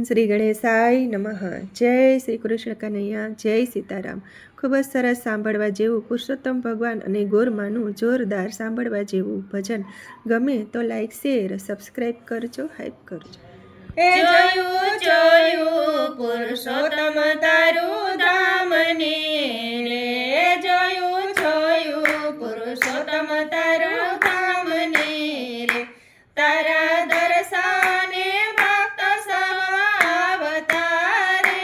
શ્રી ગણેશાય નમઃ. જય શ્રી કૃષ્ણ કનૈયા, જય સીતારામ. ખૂબ જ સરસ સાંભળવા જેવું પુરુષોત્તમ ભગવાન અને ગોરમાનું જોરદાર સાંભળવા જેવું ભજન ગમે તો લાઈક, શેર, સબસ્ક્રાઈબ કરજો, હાઈપ કરજો. એ જોયું જોયું પુરુષોત્તમ તારું ધામ ને રે, જોયું જોયું પુરુષોત્તમ તારું ધામ ને રે, તારા દર્શને ભક્ત સર્વ આવતા રે,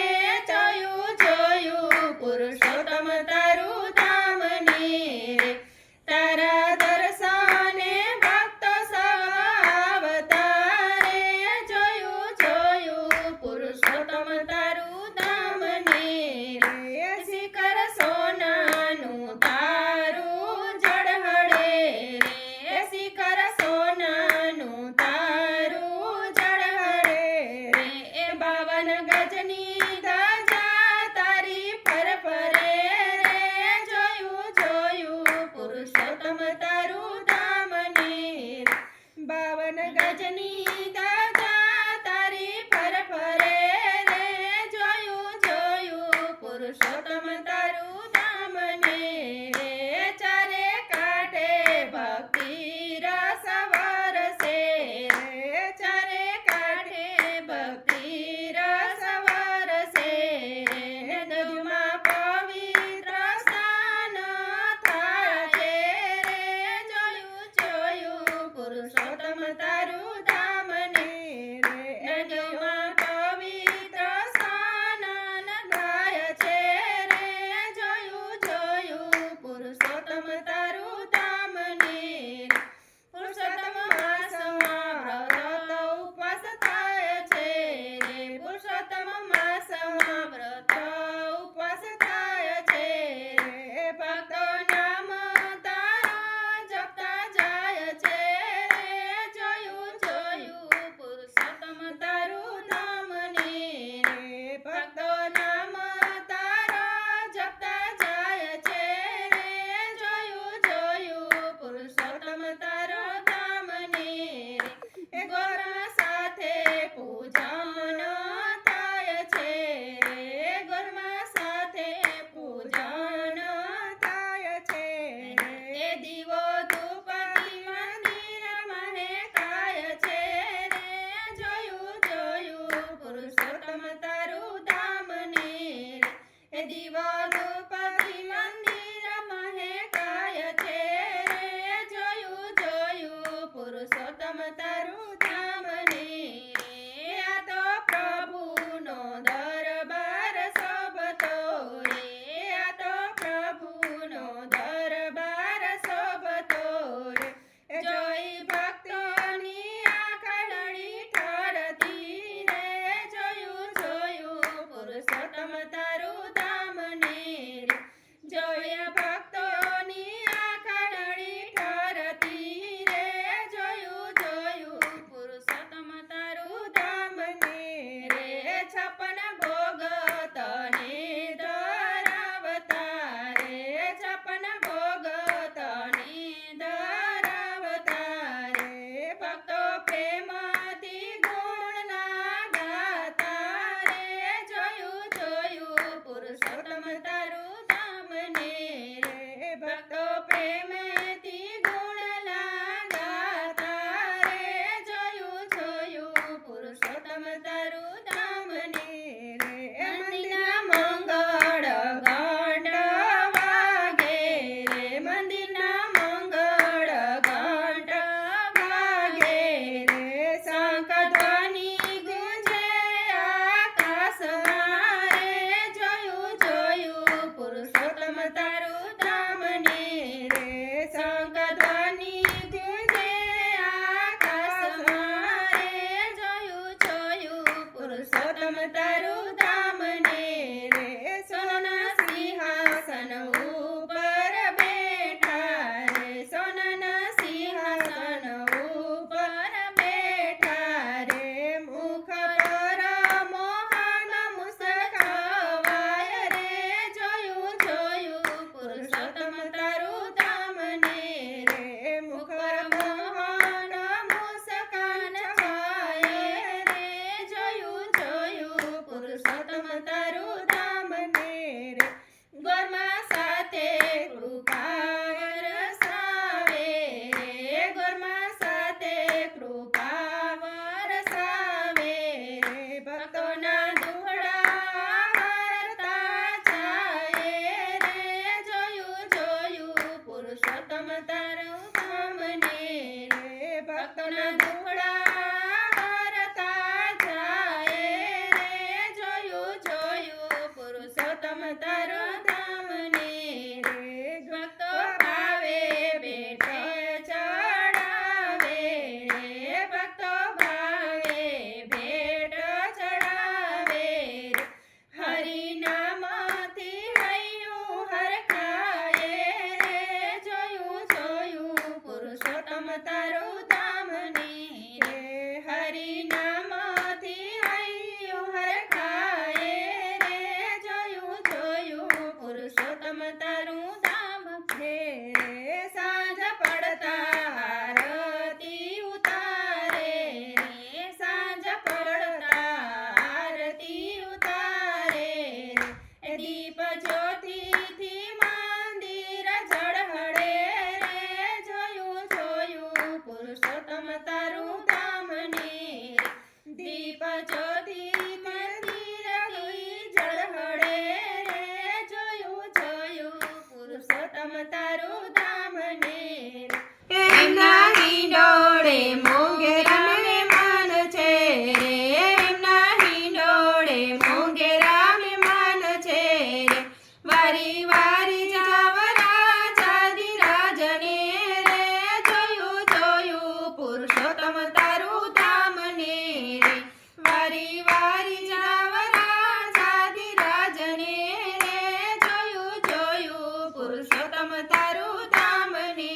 જોયું જોયું પુરુષોત્તમ તારું ધામ ને રે, તારા દર્શને ભક્ત સર્વ આવતા રે, જોયું જોયું પુરુષોત્તમ તારું ધામ ને રે, શિખર સોનાનું તારું જળહળે રે, શિખર સોનાનું તારું જળહળે રે, એ 52 ગજની ધજા તારી ફરફરે રે, જોયું જોયું પુરુષોત્તમ તારું ધામ ને રે, 52 ગજની ધજા તારી ફરફરે રે, જોયું જોયું પુરુષોત્તમ તારું ધામ ને રે, ચારે કાંઠે ભક્તિ રસ વરસે રે, ચારે કાંઠે ભક્તિ રસ વરસે રે, નદીમાં પવિત્ર સ્નાન થાય રે, જોયું ભક્તોના દુખડા હરતા જાય રે જોયું પુરુષોત્તમ તારું ધામ ને રે ભક્તો ભાવે ભેટ ચડાવે રે ભક્તો ભાવે ભેટ ચડાવે રે હરિનામથી હૈયું હરખાય રે જોયું પુરુષોત્તમ તારું ધામ ને રે હરિનામથી હૈયું હરખાય રે જોયું પુરુષોત્તમ તારું ધામ છે રે સાંજ પડતા આરતી ઉતારે રે સાંજ પડતા આરતી ઉતારે રે દીપ જ્યોતિથી મંદિર ઝળહળે રે જોયું પુરુષોત્તમ તારું ધામ ને રે દીપ જ્યોતિ મંદિરથી ઝળહળે રે જોયું પુરુષોત્તમ તારું ધામ ને રે એમના હિંડોળે મોંઘેરા મહેમાન છે રે એમના હિંડોળે મોંઘેરા મહેમાન છે રે વારી વારી જાવ રાજાધિરાજને રે જોયું પુરુષોત્તમ તારું ધામ ને રે વારી વારી જાવ રાજાધિરાજને રે જોયું પુરુષોત્તમ તારું ધામ ને રે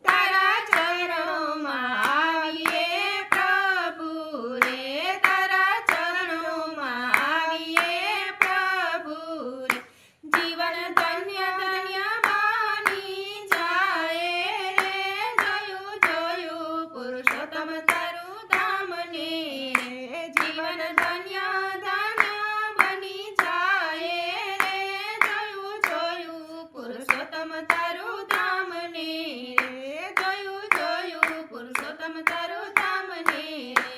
તારા ચરણોમાં આવીએ પ્રભુ રે તારા ચરણોમાં આવીએ પ્રભુ રે જીવન ધન્ય ધન્ય બની જાય રે જોયું પુરુષોત્તમ તારું ધામ ને રે જીવન ધન્ય ધન્ય બની જાય રે જોયું પુરુષોત્તમ તારું ધામ ને રે જોયું પુરુષોત્તમ તારું ધામ ને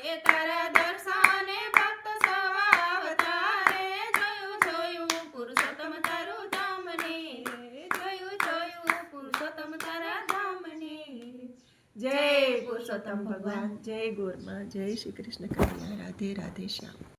રે તારા દર્શને ભક્ત સવા આવતા રે જોયું પુરુષોત્તમ તારું ધામ ને રે જોયું પુરુષોત્તમ તારા ધામ ને જય પુરુષોત્તમ ભગવાન જય ગોરમાં જય શ્રી કૃષ્ણ કનૈયા રાધે રાધે શ્યામ.